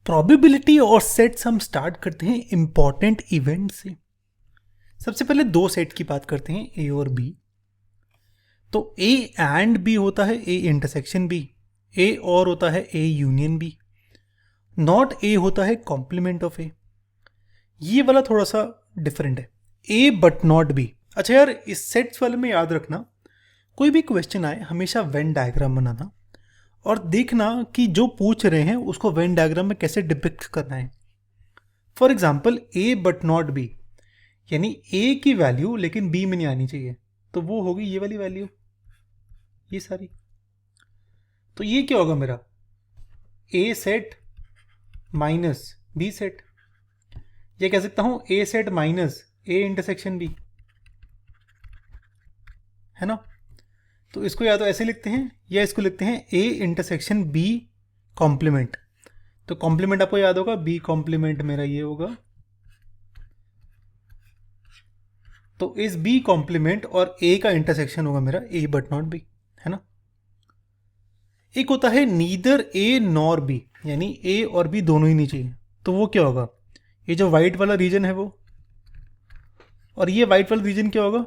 Probability और sets हम start करते हैं इंपॉर्टेंट इवेंट से। सबसे पहले दो सेट की बात करते हैं, ए और बी। तो ए एंड बी होता है ए इंटरसेक्शन बी, ए और होता है A union B, not A होता है कॉम्प्लीमेंट ऑफ ए। ये वाला थोड़ा सा डिफरेंट है, ए बट नॉट बी। अच्छा यार, इस सेट्स वाले में याद रखना, कोई भी क्वेश्चन आए हमेशा वेन डायग्राम बनाना और देखना कि जो पूछ रहे हैं उसको वेन डायग्राम में कैसे डिपिक्ट करना है। For example A but not be, यानी ए की वैल्यू लेकिन बी में नहीं आनी चाहिए, तो वो होगी ये वाली वैल्यू, ये सारी। तो ये क्या होगा मेरा, A set minus B set. ये कह सकता हूं A set minus A intersection B, है ना। तो इसको या तो ऐसे लिखते हैं या इसको लिखते हैं ए इंटरसेक्शन बी कॉम्प्लीमेंट। तो कॉम्प्लीमेंट आपको याद होगा, बी कॉम्प्लीमेंट मेरा ये होगा। तो इस बी कॉम्प्लीमेंट और ए का इंटरसेक्शन होगा मेरा ए बट नॉट बी, है ना। एक होता है नीदर ए नॉर बी, यानी ए और बी दोनों ही नहीं चाहिए। तो वो क्या होगा, ये जो वाइट वाला रीजन है वो, और ये वाइट वाला रीजन क्या होगा,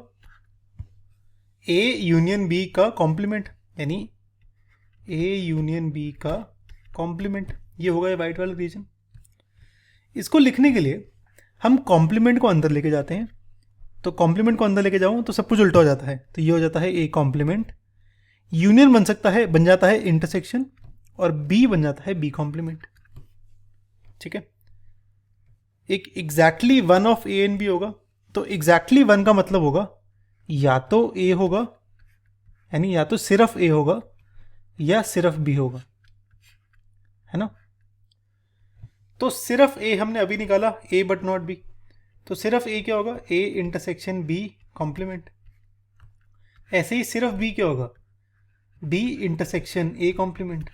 ए यूनियन बी का कॉम्प्लीमेंट, यानी ए यूनियन बी का कॉम्प्लीमेंट, ये होगा ये वाइट वाला रीजन। इसको लिखने के लिए हम कॉम्प्लीमेंट को अंदर लेके जाते हैं। तो कॉम्प्लीमेंट को अंदर लेके जाऊं तो सब कुछ उल्टा हो जाता है। तो ये हो जाता है ए कॉम्प्लीमेंट, यूनियन बन जाता है इंटरसेक्शन, और बी बन जाता है बी कॉम्प्लीमेंट। ठीक है, एक exactly one of A and B होगा। तो एग्जैक्टली वन का मतलब होगा या तो ए होगा, यानी या तो सिर्फ ए होगा या सिर्फ बी होगा, है ना। तो सिर्फ ए हमने अभी निकाला, ए बट नॉट बी। तो सिर्फ ए क्या होगा, ए इंटरसेक्शन बी कॉम्प्लीमेंट। ऐसे ही सिर्फ बी क्या होगा, बी इंटरसेक्शन ए कॉम्प्लीमेंट।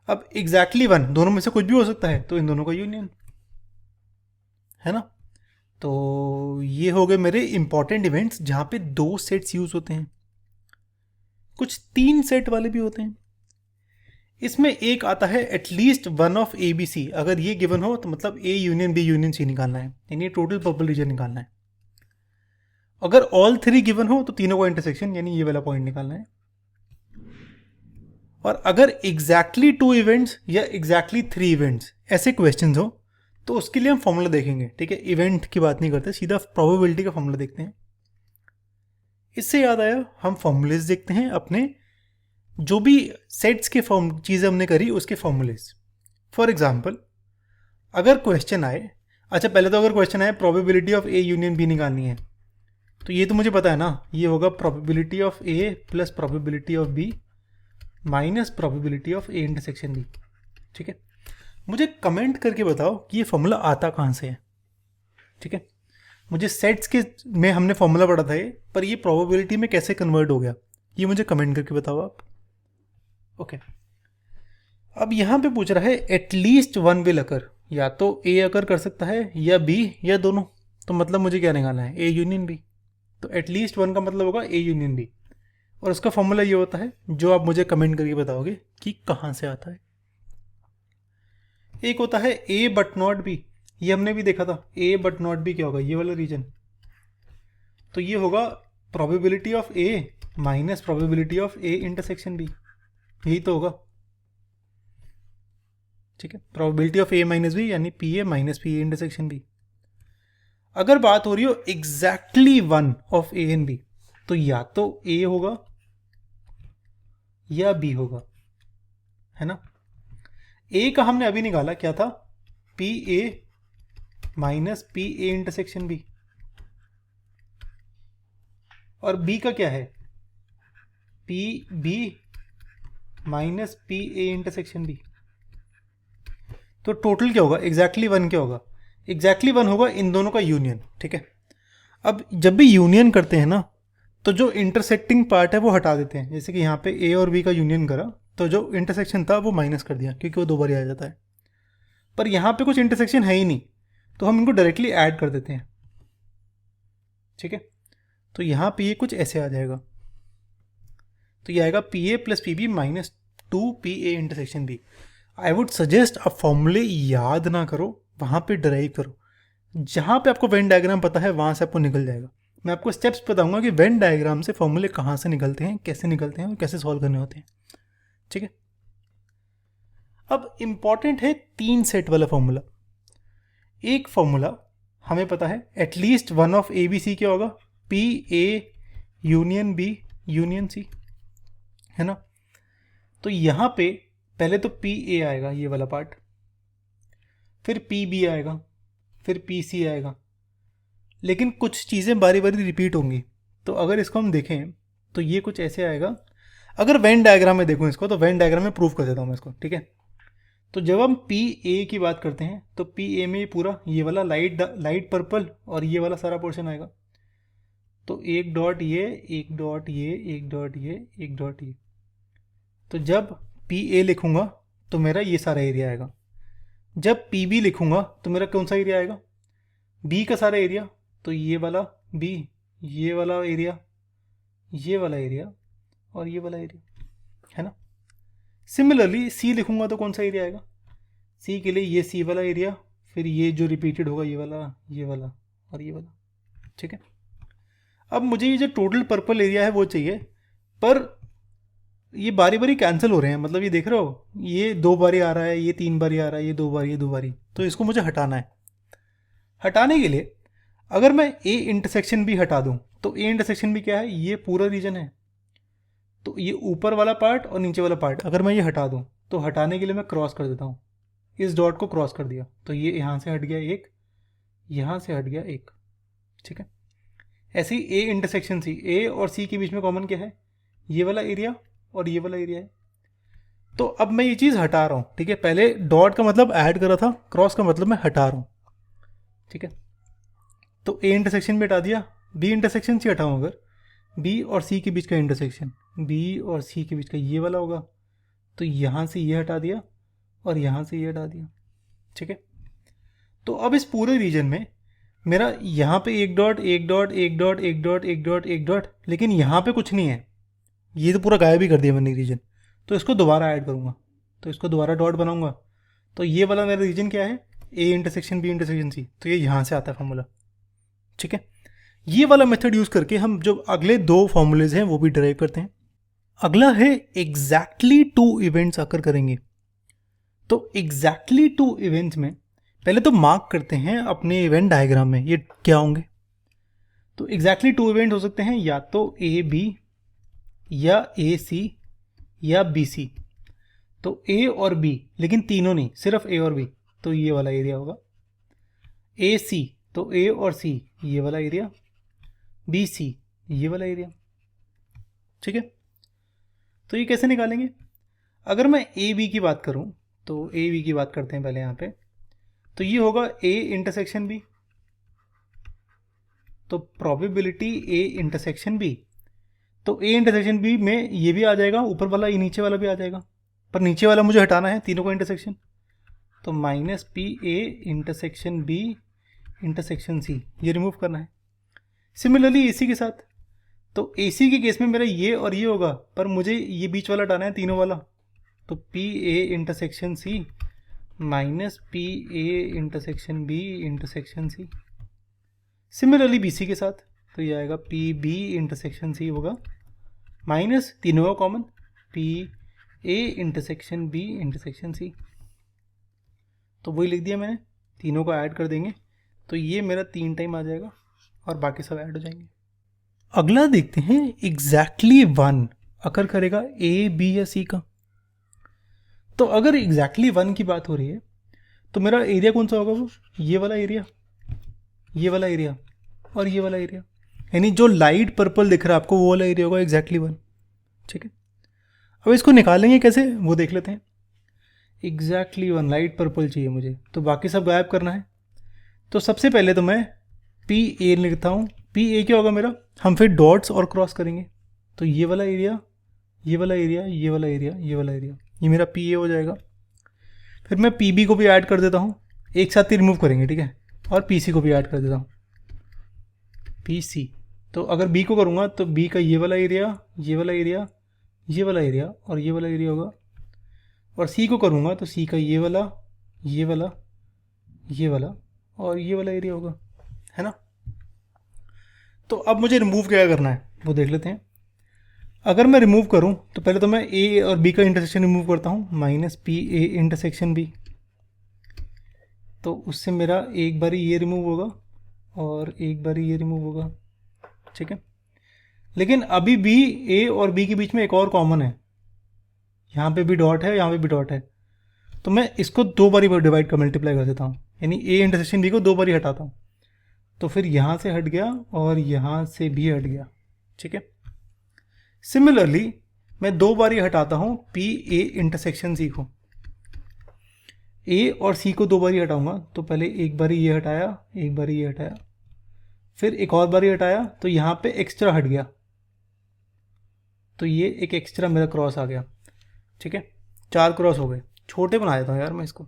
अब एग्जैक्टली वन, दोनों में से कुछ भी हो सकता है, तो इन दोनों का यूनियन, है ना। तो ये हो गए मेरे इंपॉर्टेंट इवेंट्स जहां पे दो सेट्स यूज होते हैं। कुछ तीन सेट वाले भी होते हैं। इसमें एक आता है at least one of A B C. अगर ये गिवन हो तो मतलब A union B union C निकालना है, यानी टोटल पर्पल रीजन निकालना है। अगर ऑल थ्री गिवन हो तो तीनों का इंटरसेक्शन, यानी ये वाला पॉइंट निकालना है। और अगर एग्जैक्टली टू इवेंट्स या एग्जैक्टली थ्री इवेंट्स ऐसे क्वेश्चंस हो तो उसके लिए हम फॉर्मूला देखेंगे। ठीक है, इवेंट की बात नहीं करते, सीधा प्रोबेबिलिटी का फॉर्मूला देखते हैं। इससे याद आया, हम फॉर्मूलेज देखते हैं अपने जो भी सेट्स के फॉर्म चीज़ें हमने करी उसके फॉर्मूलेज। फॉर एग्जाम्पल अगर क्वेश्चन आए, अच्छा पहले तो अगर क्वेश्चन आए probability of A union B निकालनी है, तो ये तो मुझे पता है ना, ये होगा probability of A plus probability of B minus probability of A intersection B. ठीक है, मुझे कमेंट करके बताओ कि ये फॉर्मूला आता कहाँ से है। ठीक है, मुझे सेट्स के में हमने फॉर्मूला पढ़ा था ये, पर ये प्रोबेबिलिटी में कैसे कन्वर्ट हो गया, ये मुझे कमेंट करके बताओ आप। ओके, अब यहाँ पे पूछ रहा है एटलीस्ट वन विल अकर, या तो ए अकर कर सकता है या बी या दोनों। तो मतलब मुझे क्या निकालना है, ए यूनियन बी। तो एटलीस्ट वन का मतलब होगा ए यूनियन बी, और उसका फॉर्मूला ये होता है जो आप मुझे कमेंट करके बताओगे कि कहाँ से आता है। एक होता है ए बट नॉट बी, ये हमने भी देखा था, ए बट नॉट बी क्या होगा, ये वाला रीजन। तो ये होगा probability of A minus probability of A intersection B, यही तो होगा। ठीक है, probability of A minus B यानी P A minus P A intersection B. अगर बात हो रही हो exactly one of A and B, तो या तो ए होगा या बी होगा, है ना। ए का हमने अभी निकाला, क्या था, P A minus P A intersection B, और बी का क्या है, P B minus P A intersection B. तो टोटल क्या होगा, एग्जैक्टली वन क्या होगा, एग्जैक्टली वन होगा इन दोनों का यूनियन। ठीक है, अब जब भी यूनियन करते हैं ना, तो जो इंटरसेक्टिंग पार्ट है वो हटा देते हैं। जैसे कि यहाँ पे ए और बी का यूनियन करा, तो जो इंटरसेक्शन था वो माइनस कर दिया, क्योंकि वो दो बार आ जाता है। पर यहाँ पे कुछ इंटरसेक्शन है ही नहीं, तो हम इनको डायरेक्टली ऐड कर देते हैं। ठीक है, तो यहाँ पे ये कुछ ऐसे आ जाएगा। तो ये आएगा P A plus P B minus two P A intersection B. I would suggest आप फॉर्मूले याद ना करो, वहाँ पे डराइव करो। जहाँ पे आपको वेन डायग्राम पता है वहाँ से आपको निकल जाएगा। मैं आपको स्टेप्स बताऊंगा कि वेन डायग्राम से फॉर्मूले कहाँ से निकलते हैं, कैसे निकलते हैं और कैसे सॉल्व करने होते हैं। ठीक है, अब इम्पॉर्टेंट है 3 सेट वाला फॉर्मूला। एक फॉर्मूला हमें पता है at least one of A B C क्या होगा, P A union B union C, है ना। तो यहाँ पे पहले तो पी ए आएगा ये वाला पार्ट, फिर पी बी आएगा, फिर पी सी आएगा, लेकिन कुछ चीज़ें बारी बारी रिपीट होंगी। तो अगर इसको हम देखें तो ये कुछ ऐसे आएगा। अगर वेन डायग्राम में देखूँ इसको, तो वेन डायग्राम में प्रूफ कर देता हूँ मैं इसको, ठीक है। तो जब हम पी ए की बात करते हैं तो पी ए में पूरा ये वाला लाइट पर्पल और ये वाला सारा पोर्शन आएगा। तो एक डॉट ये, एक डॉट ये, एक डॉट ये, एक डॉट ये। तो जब पी ए लिखूंगा तो मेरा ये सारा एरिया आएगा। जब पी बी लिखूंगा तो मेरा कौन सा एरिया आएगा, बी का सारा एरिया। तो ये वाला बी, ये वाला एरिया, ये वाला एरिया और ये वाला एरिया, है ना। सिमिलरली सी लिखूंगा तो कौन सा एरिया आएगा, सी के लिए ये सी वाला एरिया, फिर ये जो रिपीटेड होगा ये वाला, ये वाला और ये वाला। ठीक है, अब मुझे ये जो टोटल पर्पल एरिया है वो चाहिए, पर ये बारी बारी कैंसिल हो रहे हैं। मतलब ये देख रहे हो, ये 2 बारी आ रहा है, ये 3 बारी आ रहा है, ये 2 बारी, ये 2 बारी। तो इसको मुझे हटाना है। हटाने के लिए अगर मैं ए इंटरसेक्शन भी हटा दूं, तो ए इंटरसेक्शन भी क्या है, ये पूरा रीजन है। तो ये ऊपर वाला पार्ट और नीचे वाला पार्ट अगर मैं ये हटा दूं, तो हटाने के लिए मैं क्रॉस कर देता हूँ, इस डॉट को क्रॉस कर दिया, तो ये यहाँ से हट गया एक, यहाँ से हट गया एक। ठीक है, ऐसे ही ए इंटरसेक्शन सी, ए और सी के बीच में कॉमन क्या है, ये वाला एरिया और ये वाला एरिया है। तो अब मैं ये चीज़ हटा रहा हूँ। ठीक है, पहले डॉट का मतलब ऐड कर रहा था, क्रॉस का मतलब मैं हटा रहा हूँ। ठीक है, तो ए इंटरसेक्शन भी हटा दिया, बी इंटरसेक्शन से हटाऊँ अगर, बी और सी के बीच का इंटरसेक्शन, बी और सी के बीच का ये वाला होगा, तो यहाँ से ये हटा दिया और यहाँ से ये हटा दिया। ठीक है, तो अब इस पूरे रीजन में मेरा यहाँ पे एक डॉट, एक डॉट, एक डॉट, एक डॉट, एक डॉट, एक डॉट, लेकिन यहाँ पे कुछ नहीं है। ये तो पूरा गायब ही कर दिया मैंने रीजन। तो इसको दोबारा ऐड करूँगा, तो इसको दोबारा डॉट बनाऊँगा। तो ये वाला मेरा रीजन क्या है, A intersection B intersection C. तो ये यहाँ से आता है फॉर्मूला। ठीक है, ये वाला मेथड यूज़ करके हम जो अगले 2 फॉर्मूलेज हैं वो भी डिराइव करते हैं। अगला है एग्जैक्टली 2 इवेंट्स आकर करेंगे। तो एग्जैक्टली 2 इवेंट्स में पहले तो मार्क करते हैं अपने इवेंट डायग्राम में ये क्या होंगे। तो एग्जैक्टली 2 इवेंट हो सकते हैं या तो ए बी या ए सी या बी सी। तो ए और बी, लेकिन तीनों नहीं, सिर्फ ए और बी, तो ये वाला एरिया होगा। ए सी, तो ए और सी ये वाला एरिया, बी सी ये वाला एरिया। ठीक है, तो ये कैसे निकालेंगे। अगर मैं ए बी की बात करूं, तो ए बी की बात करते हैं पहले यहाँ पे। तो ये होगा ए इंटरसेक्शन बी, तो प्रोबेबिलिटी ए इंटरसेक्शन बी। तो ए इंटरसेक्शन बी में ये भी आ जाएगा, ऊपर वाला ये नीचे वाला भी आ जाएगा, पर नीचे वाला मुझे हटाना है तीनों का इंटरसेक्शन। तो minus P A intersection B intersection C, ये रिमूव करना है। सिमिलरली ए सी के साथ, तो ए सी के केस में मेरा ये और ये होगा, पर मुझे ये बीच वाला हटाना है तीनों वाला। तो P A intersection C minus P A intersection B intersection C. Similarly B C के साथ, तो ये आएगा पी बी इंटरसेक्शन सी होगा माइनस तीनों का common P A intersection B intersection C. तो वही लिख दिया मैंने, तीनों को ऐड कर देंगे तो ये मेरा 3 टाइम आ जाएगा और बाकी सब ऐड हो जाएंगे। अगला देखते हैं एग्जैक्टली 1 अकर करेगा ए बी या सी का। तो अगर एग्जैक्टली 1 की बात हो रही है तो मेरा एरिया कौन सा होगा, वो ये वाला एरिया, ये वाला एरिया और ये वाला एरिया, यानी जो लाइट पर्पल दिख रहा है आपको वो वाला एरिया होगा एग्जैक्टली 1। ठीक है, अब इसको निकालेंगे कैसे वो देख लेते हैं। एग्जैक्टली 1 लाइट पर्पल चाहिए मुझे, तो बाकी सब गायब करना है। तो सबसे पहले तो मैं पी ए लिखता हूँ। पी ए क्या होगा मेरा, हम फिर डॉट्स और क्रॉस करेंगे। तो ये वाला एरिया, ये वाला एरिया, ये वाला एरिया, ये वाला एरिया, ये मेरा पी ए हो जाएगा। फिर मैं पी बी को भी ऐड कर देता हूँ, एक साथ ही रिमूव करेंगे, ठीक है। और पी सी को भी ऐड कर देता हूँ, पी सी। तो अगर बी को करूँगा तो बी का ये वाला एरिया, ये वाला एरिया, ये वाला एरिया और ये वाला एरिया होगा। और सी को करूँगा तो सी का ये वाला, ये वाला, ये वाला और ये वाला एरिया होगा, है ना। तो अब मुझे रिमूव क्या करना है वो देख लेते हैं। अगर मैं रिमूव करूं तो पहले तो मैं ए और बी का इंटरसेक्शन रिमूव करता हूं, minus P A intersection B. तो उससे मेरा एक बारी ये रिमूव होगा और एक बारी ये रिमूव होगा, ठीक है। लेकिन अभी भी ए और बी के बीच में एक और कॉमन है, यहाँ पे भी डॉट है, यहाँ पे भी डॉट है। तो मैं इसको दो बारी डिवाइड कर मल्टीप्लाई कर देता हूँ, यानी ए इंटरसेक्शन बी को दो बारी हटाता हूँ। तो फिर यहाँ से हट गया और यहाँ से भी हट गया, ठीक है। सिमिलरली मैं दो बारी हटाता हूँ पी ए इंटरसेक्शन सी को। ए और सी को दो बारी हटाऊंगा तो पहले एक बारी ये हटाया, एक बारी ये हटाया, फिर एक और बारी हटाया तो यहाँ पे एक्स्ट्रा हट गया, तो ये एक एक्स्ट्रा मेरा क्रॉस आ गया, ठीक है। 4 क्रॉस हो गए। छोटे बना देता हूँ यार मैं इसको।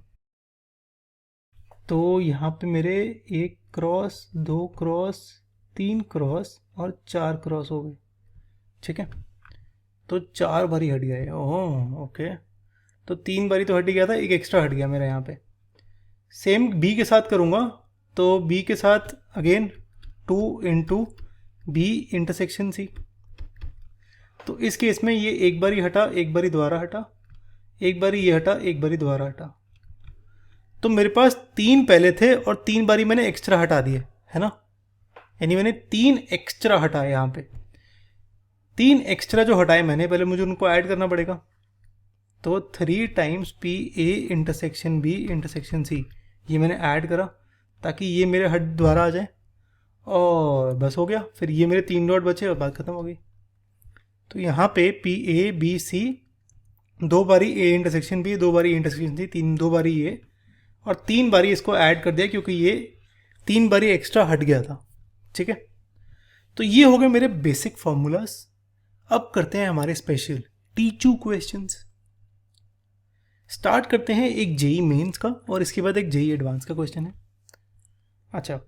तो यहाँ पे मेरे 1 क्रॉस, 2 क्रॉस, 3 क्रॉस और 4 क्रॉस हो गए, ठीक है। तो 4 बारी हट गया है। ओह ओके, तो 3 बारी तो हट ही गया था, एक एक्स्ट्रा हट गया मेरा यहाँ पे। सेम बी के साथ करूँगा तो बी के साथ again 2 into B intersection C. तो इस केस में ये एक बारी हटा, एक बारी दोबारा हटा, एक बारी ये हटा, एक बारी दोबारा हटा। तो मेरे पास 3 पहले थे और 3 बारी मैंने एक्स्ट्रा हटा दिए, है ना। यानी मैंने 3 एक्स्ट्रा हटाए यहाँ पे। 3 एक्स्ट्रा जो हटाए मैंने, पहले मुझे उनको ऐड करना पड़ेगा। तो 3 times P A intersection B intersection C, ये मैंने ऐड करा ताकि ये मेरे हट द्वारा आ जाए और बस हो गया। फिर ये मेरे 3 डॉट बचे और बात खत्म हो गई। तो यहाँ पे पी ए बी सी, 2 बारी ए इंटरसेक्शन बी, 2 बारी इंटरसेक्शन सी, 2 बारी ये और 3 बारी इसको ऐड कर दिया क्योंकि ये 3 बारी एक्स्ट्रा हट गया था, ठीक है। तो ये हो गए मेरे बेसिक फॉर्मूलाज। अब करते हैं हमारे स्पेशल टीचू क्वेश्चंस। स्टार्ट करते हैं एक जेई मेंस का और इसके बाद एक जेई एडवांस का क्वेश्चन है। अच्छा,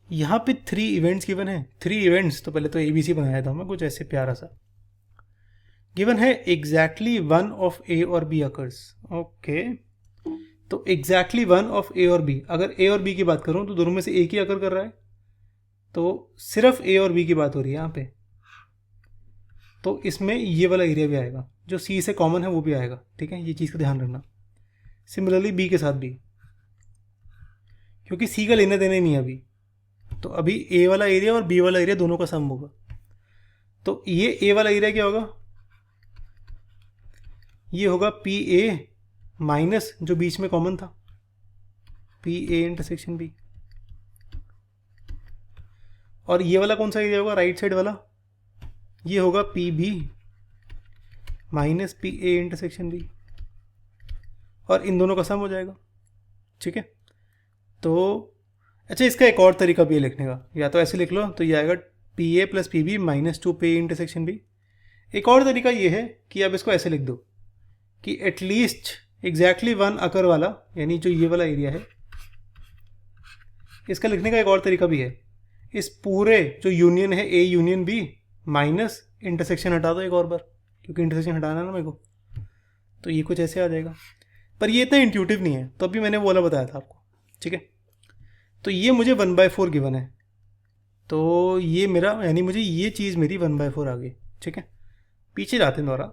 यहाँ पे 3 इवेंट्स गिवन है। 3 इवेंट्स, तो पहले तो ABC बनाया था मैं कुछ ऐसे प्यारा सा। गिवन है एग्जैक्टली 1 ऑफ ए और बी अकर्स। ओके, तो एग्जैक्टली 1 ऑफ ए और बी, अगर ए और बी की बात करूँ तो दोनों में से एक ही अकर कर रहा है, तो सिर्फ ए और बी की बात हो रही है यहाँ पे। तो इसमें ये वाला एरिया भी आएगा, जो सी से कॉमन है वो भी आएगा, ठीक है। ये चीज़ का ध्यान रखना। सिमिलरली बी के साथ भी, क्योंकि सी का लेने देने नहीं है अभी, तो अभी ए वाला एरिया और बी वाला एरिया दोनों का सम होगा। तो ये ए वाला एरिया क्या होगा, ये होगा पी ए माइनस जो बीच में कॉमन था, पी ए इंटरसेक्शन बी। और ये वाला कौन सा एरिया होगा, राइट साइड वाला, ये होगा P B minus P A intersection B, और इन दोनों का सम हो जाएगा, ठीक है। तो अच्छा, इसका एक और तरीका भी है लिखने का, या तो ऐसे लिख लो, तो ये आएगा P A plus P B minus 2 P A intersection B. एक और तरीका ये है कि आप इसको ऐसे लिख दो कि एटलीस्ट एग्जैक्टली 1 अकर वाला, यानी जो ये वाला एरिया है, इसका लिखने का एक और तरीका भी है। इस पूरे जो यूनियन है A union B minus intersection हटा दो एक और बार, क्योंकि इंटरसेक्शन हटाना है ना मेरे को, तो ये कुछ ऐसे आ जाएगा। पर ये इतना इंट्यूटिव नहीं है, तो अभी मैंने वो वाला बताया था आपको, ठीक है। तो ये मुझे 1/4 गिवन है, तो ये मेरा, यानी मुझे ये चीज़ मेरी 1/4 आ गई, ठीक है। पीछे जाते हैं दोबारा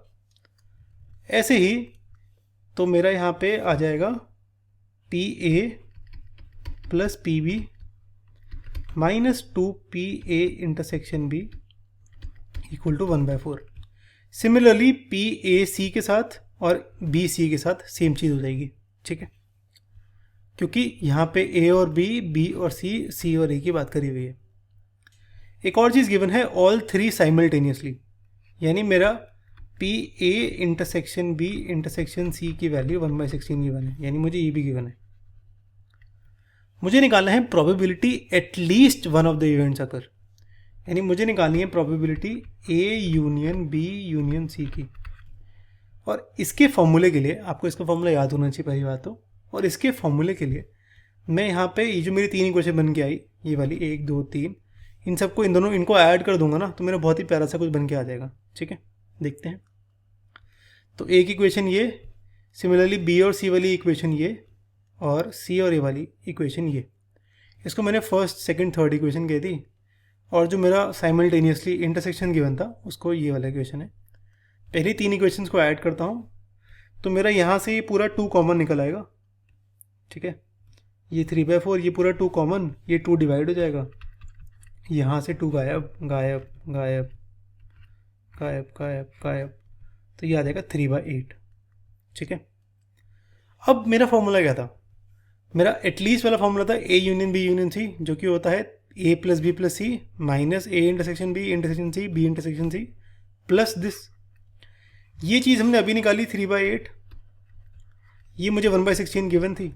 ऐसे ही, तो मेरा यहाँ पे आ जाएगा P A plus P B minus 2 P A intersection B equal to 1/4। Similarly P A C के साथ और बी सी के साथ सेम चीज़ हो जाएगी, ठीक है, क्योंकि यहाँ पे ए और बी और सी और ए की बात करी हुई है। एक और चीज़ गिवन है ऑल 3 साइमल्टेनियसली, यानी मेरा P A intersection B intersection C की वैल्यू 1/16 गिवन है, यानी मुझे ये भी गिवन है। मुझे निकालना है probability at least 1 of the events occur, यानी मुझे निकालनी है probability A union B union C की। और इसके फॉर्मूले के लिए आपको इसका फॉर्मूला याद होना चाहिए पहली बात तो, और इसके फॉर्मूले के लिए मैं यहाँ पे ये जो मेरी 3 इक्वेशन बन के आई, ये वाली 1 2 3, इन सबको इनको ऐड कर दूंगा ना, तो मेरा बहुत ही प्यारा सा कुछ बन के आ जाएगा, ठीक है। देखते हैं। तो एक इक्वेशन ये, सिमिलरली बी और सी वाली इक्वेशन ये, और सी और ए वाली इक्वेशन ये, इसको मैंने फर्स्ट सेकंड थर्ड इक्वेशन कही थी, और जो मेरा साइमल्टेनियसली इंटरसेक्शन गिवन था उसको ये वाला इक्वेशन है। पहली तीन इक्वेशंस को ऐड करता हूँ तो मेरा यहाँ से ये पूरा 2 कॉमन निकल आएगा, ठीक है। ये 3/4, ये पूरा 2 कॉमन, ये 2 डिवाइड हो जाएगा, यहाँ से 2 गायब गायब गायब गायब गायब गायब, तो ये आ जाएगा 3/8, ठीक है। अब मेरा फॉर्मूला क्या था? मेरा एटलीस्ट वाला फॉर्मूला था A union B union C, जो कि होता है A plus B plus C minus A intersection B intersection C B intersection C plus this. ये चीज़ हमने अभी निकाली 3/8, ये मुझे 1/16 गिवन थी,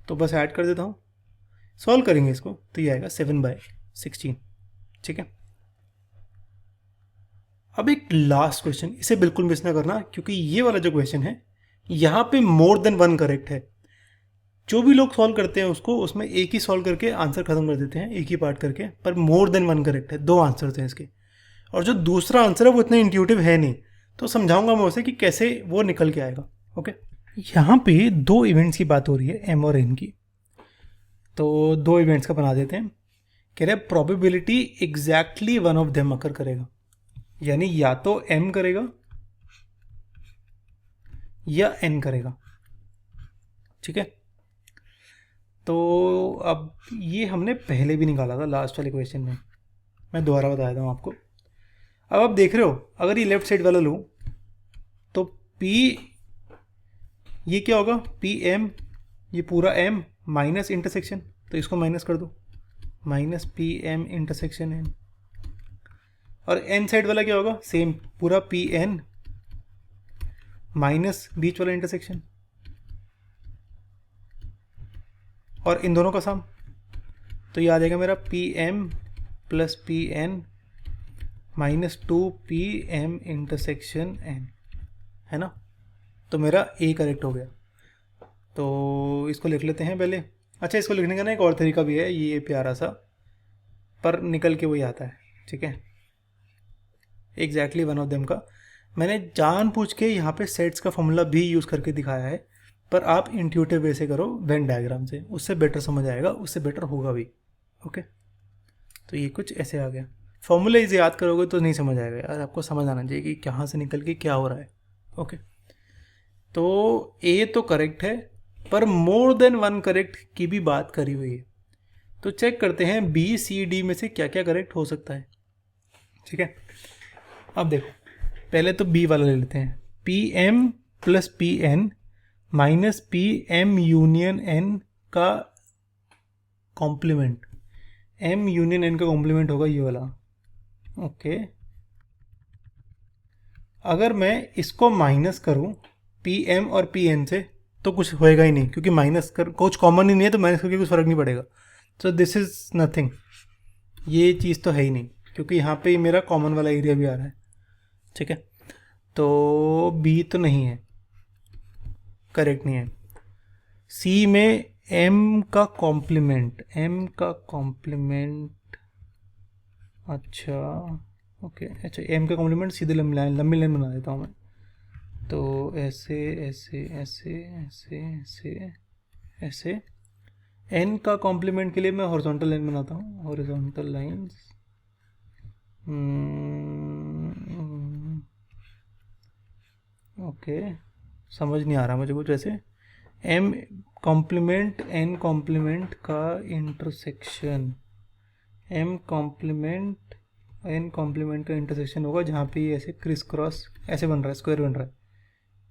तो बस ऐड कर देता हूँ। सॉल्व करेंगे इसको तो ये आएगा 7/16, ठीक है। अब एक लास्ट क्वेश्चन, इसे बिल्कुल मिस ना करना, क्योंकि ये वाला जो क्वेश्चन है यहाँ पे मोर देन 1 करेक्ट है। जो भी लोग सॉल्व करते हैं उसको उसमें एक ही सॉल्व करके आंसर खत्म कर देते हैं, एक ही पार्ट करके, पर मोर देन 1 करेक्ट है, 2 आंसर हैं इसके। और जो दूसरा आंसर है वो इतना इंट्यूटिव है नहीं, तो समझाऊंगा मैं उसे कि कैसे वो निकल के आएगा। ओके, यहाँ पे 2 इवेंट्स की बात हो रही है, एम और एन की, तो 2 इवेंट्स का बना देते हैं। कह रहे हैं probability exactly one of them occur करेगा, यानी या तो एम करेगा या एन करेगा, ठीक है। तो अब ये हमने पहले भी निकाला था लास्ट वाले क्वेश्चन में, मैं दोबारा बता देता हूँ आपको। अब आप देख रहे हो, अगर ये लेफ्ट साइड वाला लूँ तो P ये क्या होगा, पी एम, ये पूरा एम माइनस इंटरसेक्शन, तो इसको माइनस कर दो, minus P M intersection N. और एन साइड वाला क्या होगा, सेम पूरा पी एन माइनस बीच वाला इंटरसेक्शन, और इन दोनों का सम, तो ये आ जाएगा मेरा P M plus P N minus 2 P M intersection N, है ना। तो मेरा ए करेक्ट हो गया। तो इसको लिख लेते हैं पहले। अच्छा, इसको लिखने का ना एक और तरीका भी है, ये प्यारा सा, पर निकल के वही आता है, ठीक है। एग्जैक्टली वन ऑफ देम का मैंने जानबूझ के यहाँ पे सेट्स का फॉर्मूला भी यूज़ करके दिखाया है, पर आप इंट्यूटिव वे से करो, वेन डायग्राम से, उससे बेटर समझ आएगा, उससे बेटर होगा भी। ओके, तो ये कुछ ऐसे आ गया। फॉर्मूला इसे याद करोगे तो नहीं समझ आएगा यार, आपको समझ आना चाहिए कि कहाँ से निकल के क्या हो रहा है। ओके, तो ए तो करेक्ट है, पर मोर देन 1 करेक्ट की भी बात करी हुई है। तो चेक करते हैं बी सी डी में से क्या क्या करेक्ट हो सकता है, ठीक है। अब देखो, पहले तो बी वाला ले लेते हैं, P M plus P N minus P M union N का कॉम्प्लीमेंट, एम यूनियन एन का कॉम्प्लीमेंट होगा ये वाला। ओके, अगर मैं इसको माइनस करूं पी एम और पी एन से तो कुछ होएगा ही नहीं, क्योंकि माइनस कर कुछ कॉमन ही नहीं है, तो माइनस करके कुछ फ़र्क नहीं पड़ेगा। तो दिस इज़ नथिंग, ये चीज़ तो है ही नहीं, क्योंकि यहाँ पे मेरा कॉमन वाला एरिया भी आ रहा है, ठीक है। तो बी तो नहीं है, करेक्ट नहीं है। सी में एम का कॉम्प्लीमेंट, एम का कॉम्प्लीमेंट, अच्छा ओके, अच्छा एम का कॉम्प्लीमेंट सीधे लंबी लाइन बना देता हूँ मैं, तो ऐसे ऐसे ऐसे ऐसे ऐसे ऐसे। एन का कॉम्प्लीमेंट के लिए मैं हॉरिजॉन्टल लाइन बनाता हूँ, हॉरिजॉन्टल लाइंस, ओके, समझ नहीं आ रहा मुझे कुछ ऐसे। एम कॉम्प्लीमेंट एन कॉम्प्लीमेंट का intersection, M complement N complement का इंटरसेक्शन होगा जहाँ पे ये ऐसे क्रिस क्रॉस ऐसे बन रहा है, स्क्वायर बन रहा है,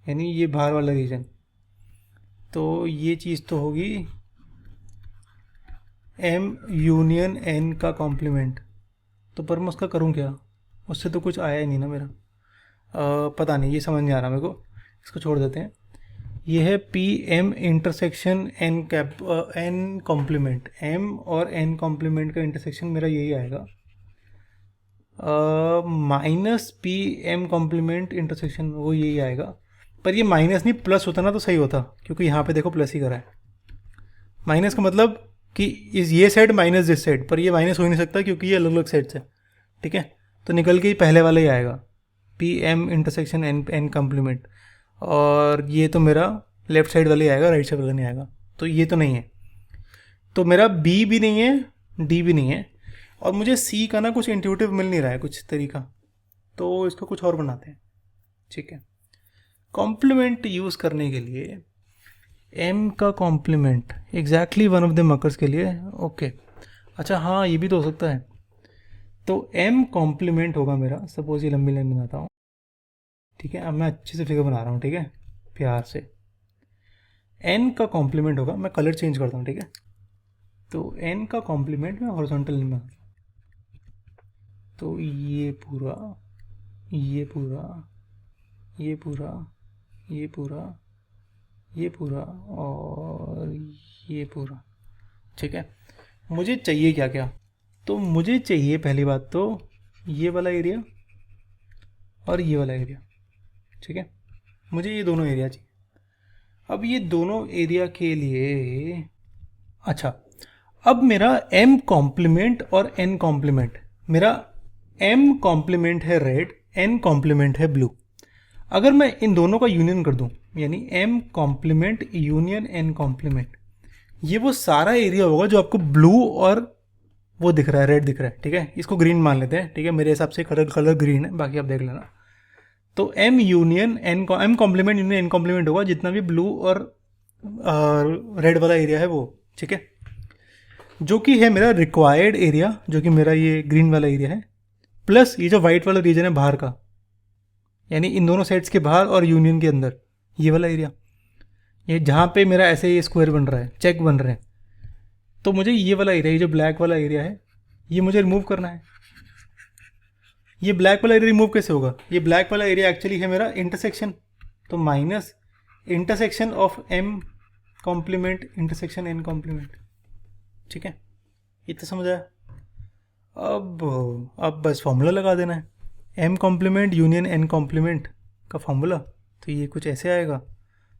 यानी ये बाहर वाला रीजन। तो ये चीज़ तो होगी एम यूनियन एन का कॉम्प्लीमेंट। तो पर मैं उसका करूँ क्या, उससे तो कुछ आया ही नहीं ना मेरा, पता नहीं, ये समझ नहीं आ रहा मेरे को, इसको छोड़ देते हैं। ये है P M intersection N cap N complement, M और एन कॉम्प्लीमेंट का इंटरसेक्शन मेरा यही आएगा, minus P M complement intersection वो यही आएगा। पर ये माइनस नहीं प्लस होता ना तो सही होता, क्योंकि यहाँ पे देखो प्लस ही करा है। माइनस का मतलब कि इस ये साइड माइनस दिस साइड, पर ये माइनस हो ही नहीं सकता क्योंकि ये अलग अलग साइड से, ठीक है। तो निकल के ही पहले वाला ही आएगा, P M intersection N N complement. और ये तो मेरा लेफ्ट साइड वाले आएगा, राइट साइड वाला नहीं आएगा, तो ये तो नहीं है। तो मेरा बी भी नहीं है, डी भी नहीं है, और मुझे सी का ना कुछ इंट्यूटिव मिल नहीं रहा है कुछ तरीका, तो इसको कुछ और बनाते हैं। ठीक है, कॉम्प्लीमेंट यूज़ करने के लिए एम का complement exactly one of the मकर्स के लिए, ओके अच्छा हाँ ये भी तो हो सकता है। तो एम कॉम्प्लीमेंट होगा मेरा, सपोज ये लंबी लाइन बनाता हूँ, ठीक है, अब मैं अच्छे से फिगर बना रहा हूँ, ठीक है, प्यार से। एन का कॉम्प्लीमेंट होगा, मैं कलर चेंज करता हूँ, ठीक है, तो एन का कॉम्प्लीमेंट मैं हॉरिजॉन्टल में, तो ये पूरा, ये पूरा, ये पूरा, ये पूरा, ये पूरा और ये पूरा। ठीक है, मुझे चाहिए क्या क्या, तो मुझे चाहिए पहली बात तो ये वाला एरिया और ये वाला एरिया। ठीक है, मुझे ये दोनों एरिया चाहिए। अब ये दोनों एरिया के लिए, अच्छा अब मेरा m कॉम्प्लीमेंट और n कॉम्प्लीमेंट, मेरा m कॉम्प्लीमेंट है रेड, n कॉम्प्लीमेंट है ब्लू। अगर मैं इन दोनों का यूनियन कर दूं, यानी m complement union n complement, ये वो सारा एरिया होगा जो आपको ब्लू और वो दिख रहा है, रेड दिख रहा है। ठीक है, इसको ग्रीन मान लेते हैं, ठीक है, मेरे हिसाब से कलर ग्रीन है, बाकी आप देख लेना। तो m union n, m complement union n complement होगा जितना भी ब्लू और रेड वाला एरिया है वो। ठीक है, जो कि है मेरा रिक्वायर्ड एरिया, जो कि मेरा ये ग्रीन वाला एरिया है, प्लस ये जो वाइट वाला रीजन है बाहर का, यानी इन दोनों सेट्स के बाहर और यूनियन के अंदर ये वाला एरिया, ये जहाँ पे मेरा ऐसे ये स्क्वायर बन रहा है, चेक बन रहे हैं, तो मुझे ये वाला एरिया, ये जो ब्लैक वाला एरिया है, ये मुझे रिमूव करना है। ये ब्लैक वाला एरिया रिमूव कैसे होगा, ये ब्लैक वाला एरिया एक्चुअली है मेरा इंटरसेक्शन, तो minus intersection of m complement intersection n complement. ठीक है, इतना समझ आया। अब बस फॉर्मूला लगा देना है, m complement union n complement का फॉर्मूला, तो ये कुछ ऐसे आएगा,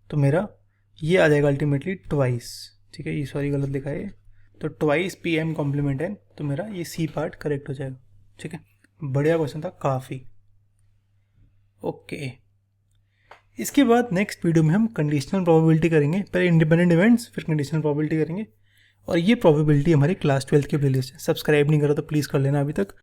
तो मेरा ये आ जाएगा अल्टीमेटली ट्वाइस। ठीक है, ये सॉरी गलत लिखा है, तो twice P M complement n, तो मेरा ये सी पार्ट करेक्ट हो जाएगा। ठीक है, बढ़िया क्वेश्चन था काफ़ी। ओके, इसके बाद नेक्स्ट वीडियो में हम कंडीशनल प्रोबेबिलिटी करेंगे, पहले इंडिपेंडेंट इवेंट्स फिर कंडीशनल प्रोबेबिलिटी करेंगे, और ये प्रोबेबिलिटी हमारी क्लास 12 की प्लेलिस्ट है, सब्सक्राइब नहीं करा तो प्लीज़ कर लेना अभी तक।